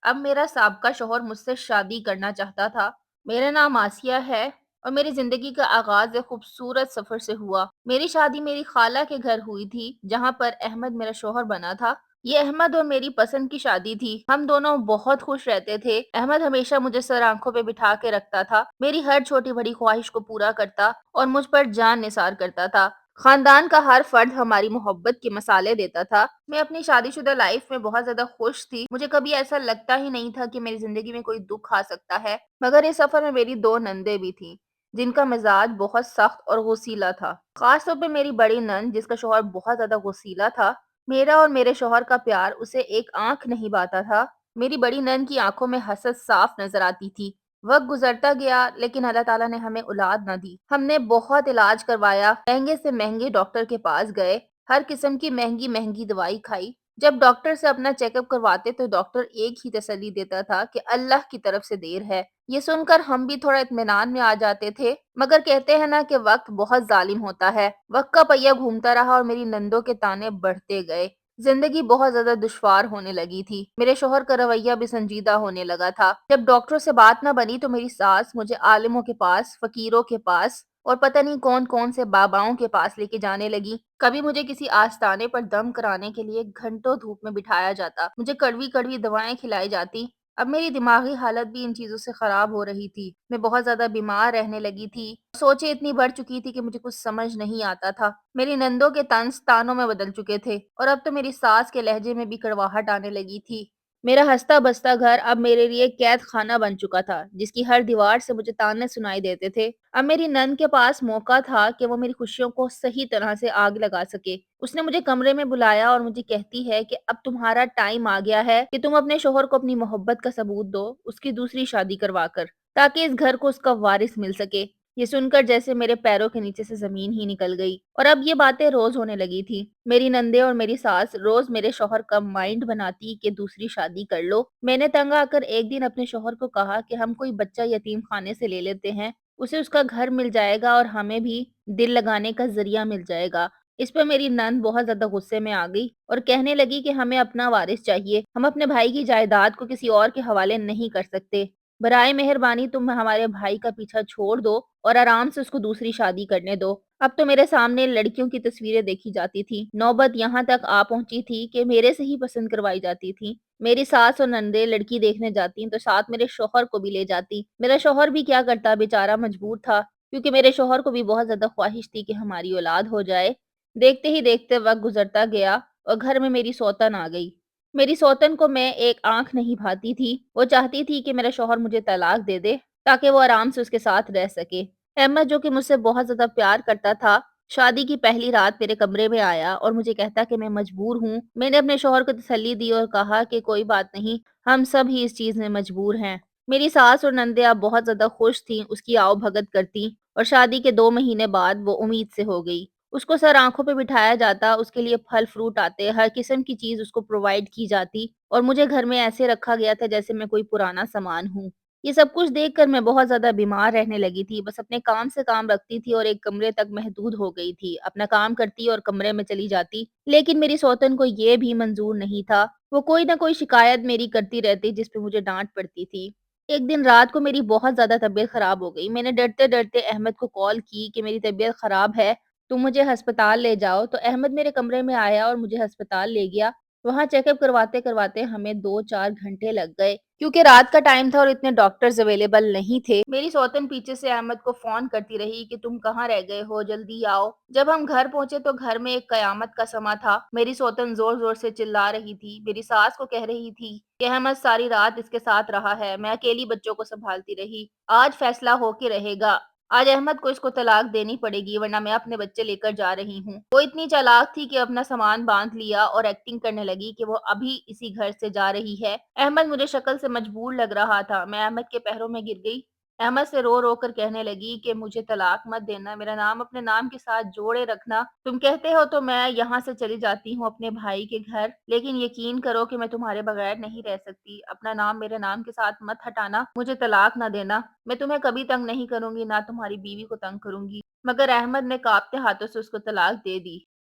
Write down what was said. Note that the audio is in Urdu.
اب میرا سابقہ شوہر مجھ سے شادی کرنا چاہتا تھا۔ میرا نام آسیہ ہے اور میری زندگی کا آغاز ایک خوبصورت سفر سے ہوا۔ میری شادی میری خالہ کے گھر ہوئی تھی، جہاں پر احمد میرا شوہر بنا تھا۔ یہ احمد اور میری پسند کی شادی تھی۔ ہم دونوں بہت خوش رہتے تھے۔ احمد ہمیشہ مجھے سر آنکھوں پہ بٹھا کے رکھتا تھا، میری ہر چھوٹی بڑی خواہش کو پورا کرتا اور مجھ پر جان نثار کرتا تھا۔ خاندان کا ہر فرد ہماری محبت کے مسالے دیتا تھا۔ میں اپنی شادی شدہ لائف میں بہت زیادہ خوش تھی۔ مجھے کبھی ایسا لگتا ہی نہیں تھا کہ میری زندگی میں کوئی دکھ آ سکتا ہے، مگر اس سفر میں میری دو نندیں بھی تھیں جن کا مزاج بہت سخت اور غصیلا تھا۔ خاص طور پہ میری بڑی نند جس کا شوہر بہت زیادہ غصیلا تھا۔ میرا اور میرے شوہر کا پیار اسے ایک آنکھ نہیں باتا تھا۔ میری بڑی نند کی آنکھوں میں حسد صاف نظر آتی تھی۔ وقت گزرتا گیا لیکن اللہ تعالیٰ نے ہمیں اولاد نہ دی۔ ہم نے بہت علاج کروایا، مہنگے سے مہنگے ڈاکٹر کے پاس گئے، ہر قسم کی مہنگی مہنگی دوائی کھائی۔ جب ڈاکٹر سے اپنا چیک اپ کرواتے تو ڈاکٹر ایک ہی تسلی دیتا تھا کہ اللہ کی طرف سے دیر ہے۔ یہ سن کر ہم بھی تھوڑا اطمینان میں آ جاتے تھے، مگر کہتے ہیں نا کہ وقت بہت ظالم ہوتا ہے۔ وقت کا پہیہ گھومتا رہا اور میری نندوں کے تانے بڑھتے گئے۔ زندگی بہت زیادہ دشوار ہونے لگی تھی۔ میرے شوہر کا رویہ بھی سنجیدہ ہونے لگا تھا۔ جب ڈاکٹروں سے بات نہ بنی تو میری ساس مجھے عالموں کے پاس، فقیروں کے پاس اور پتہ نہیں کون کون سے باباؤں کے پاس لے کے جانے لگی۔ کبھی مجھے کسی آستانے پر دم کرانے کے لیے گھنٹوں دھوپ میں بٹھایا جاتا، مجھے کڑوی کڑوی دوائیں کھلائی جاتی۔ اب میری دماغی حالت بھی ان چیزوں سے خراب ہو رہی تھی۔ میں بہت زیادہ بیمار رہنے لگی تھی، سوچیں اتنی بڑھ چکی تھی کہ مجھے کچھ سمجھ نہیں آتا تھا۔ میری نندوں کے طنز تانوں میں بدل چکے تھے اور اب تو میری ساس کے لہجے میں بھی کڑواہٹ آنے لگی تھی۔ میرا ہنستا بستا گھر اب میرے لیے قید خانہ بن چکا تھا، جس کی ہر دیوار سے مجھے تانے سنائی دیتے تھے۔ اب میری نند کے پاس موقع تھا کہ وہ میری خوشیوں کو صحیح طرح سے آگ لگا سکے۔ اس نے مجھے کمرے میں بلایا اور مجھے کہتی ہے کہ اب تمہارا ٹائم آ گیا ہے کہ تم اپنے شوہر کو اپنی محبت کا ثبوت دو، اس کی دوسری شادی کروا کر، تاکہ اس گھر کو اس کا وارث مل سکے۔ یہ سن کر جیسے میرے پیروں کے نیچے سے زمین ہی نکل گئی، اور اب یہ باتیں روز ہونے لگی تھی۔ میری نندے اور میری ساس روز میرے شوہر کا مائنڈ بناتی کہ دوسری شادی کر لو۔ میں نے تنگ آ کر ایک دن اپنے شوہر کو کہا کہ ہم کوئی بچہ یتیم خانے سے لے لیتے ہیں، اسے اس کا گھر مل جائے گا اور ہمیں بھی دل لگانے کا ذریعہ مل جائے گا۔ اس پہ میری نند بہت زیادہ غصے میں آ گئی اور کہنے لگی کہ ہمیں اپنا وارث چاہیے، ہم اپنے بھائی کی جائیداد کو کسی اور کے حوالے نہیں کر سکتے۔ برائے مہربانی تم ہمارے بھائی کا پیچھا چھوڑ دو اور آرام سے اس کو دوسری شادی کرنے دو۔ اب تو میرے سامنے لڑکیوں کی تصویریں دیکھی جاتی تھی۔ نوبت یہاں تک آ پہنچی تھی کہ میرے سے ہی پسند کروائی جاتی تھی۔ میری ساس اور نندے لڑکی دیکھنے جاتی تو ساتھ میرے شوہر کو بھی لے جاتی۔ میرا شوہر بھی کیا کرتا، بیچارہ مجبور تھا، کیونکہ میرے شوہر کو بھی بہت زیادہ خواہش تھی کہ ہماری اولاد ہو جائے۔ دیکھتے ہی دیکھتے وقت گزرتا گیا اور گھر میں میری سوتن آ گئی۔ میری سوتن کو میں ایک آنکھ نہیں بھاتی تھی۔ وہ چاہتی تھی کہ میرا شوہر مجھے طلاق دے دے تاکہ وہ آرام سے اس کے ساتھ رہ سکے۔ احمد جو کہ مجھ سے بہت زیادہ پیار کرتا تھا، شادی کی پہلی رات میرے کمرے میں آیا اور مجھے کہتا کہ میں مجبور ہوں۔ میں نے اپنے شوہر کو تسلی دی اور کہا کہ کوئی بات نہیں، ہم سب ہی اس چیز میں مجبور ہیں۔ میری ساس اور نندے اب بہت زیادہ خوش تھیں، اس کی آؤ بھگت کرتی، اور شادی کے 2 مہینے بعد وہ امید سے ہو گئی۔ اس کو سر آنکھوں پہ بٹھایا جاتا، اس کے لیے پھل فروٹ آتے، ہر قسم کی چیز اس کو پرووائڈ کی جاتی، اور مجھے گھر میں ایسے رکھا گیا تھا جیسے میں کوئی پرانا سامان ہوں۔ یہ سب کچھ دیکھ کر میں بہت زیادہ بیمار رہنے لگی تھی، بس اپنے کام سے کام رکھتی تھی اور ایک کمرے تک محدود ہو گئی تھی۔ اپنا کام کرتی اور کمرے میں چلی جاتی، لیکن میری سوتن کو یہ بھی منظور نہیں تھا۔ وہ کوئی نہ کوئی شکایت میری کرتی رہتی جس پہ مجھے ڈانٹ پڑتی تھی۔ ایک دن رات کو میری بہت زیادہ طبیعت خراب ہو گئی۔ میں نے ڈرتے ڈرتے احمد کو کال کی کہ میری طبیعت خراب ہے، تم مجھے ہسپتال لے جاؤ۔ تو احمد میرے کمرے میں آیا اور مجھے ہسپتال لے گیا۔ وہاں چیک اپ کرواتے کرواتے ہمیں 2-4 گھنٹے لگ گئے، کیونکہ رات کا ٹائم تھا اور اتنے ڈاکٹرز اویلیبل نہیں تھے۔ میری سوتن پیچھے سے احمد کو فون کرتی رہی کہ تم کہاں رہ گئے ہو، جلدی آؤ۔ جب ہم گھر پہنچے تو گھر میں ایک قیامت کا سما تھا۔ میری سوتن زور زور سے چلا رہی تھی، میری ساس کو کہہ رہی تھی کہ احمد ساری رات اس کے ساتھ رہا ہے، میں اکیلی بچوں کو سنبھالتی رہی، آج فیصلہ ہو کے رہے گا، آج احمد کو اس کو طلاق دینی پڑے گی ورنہ میں اپنے بچے لے کر جا رہی ہوں۔ وہ اتنی چالاک تھی کہ اپنا سامان باندھ لیا اور ایکٹنگ کرنے لگی کہ وہ ابھی اسی گھر سے جا رہی ہے۔ احمد مجھے شکل سے مجبور لگ رہا تھا، میں احمد کے پیروں میں گر گئی۔ احمد سے رو رو کر کہنے لگی کہ مجھے طلاق مت دینا، میرا نام اپنے نام کے ساتھ جوڑے رکھنا، تم کہتے ہو تو میں یہاں سے چلی جاتی ہوں اپنے بھائی کے گھر، لیکن یقین کرو کہ میں تمہارے بغیر نہیں رہ سکتی، اپنا نام میرے نام کے ساتھ مت ہٹانا، مجھے طلاق نہ دینا، میں تمہیں کبھی تنگ نہیں کروں گی، نہ تمہاری بیوی کو تنگ کروں گی۔ مگر احمد نے کانپتے ہاتھوں سے اس کو طلاق دے دی۔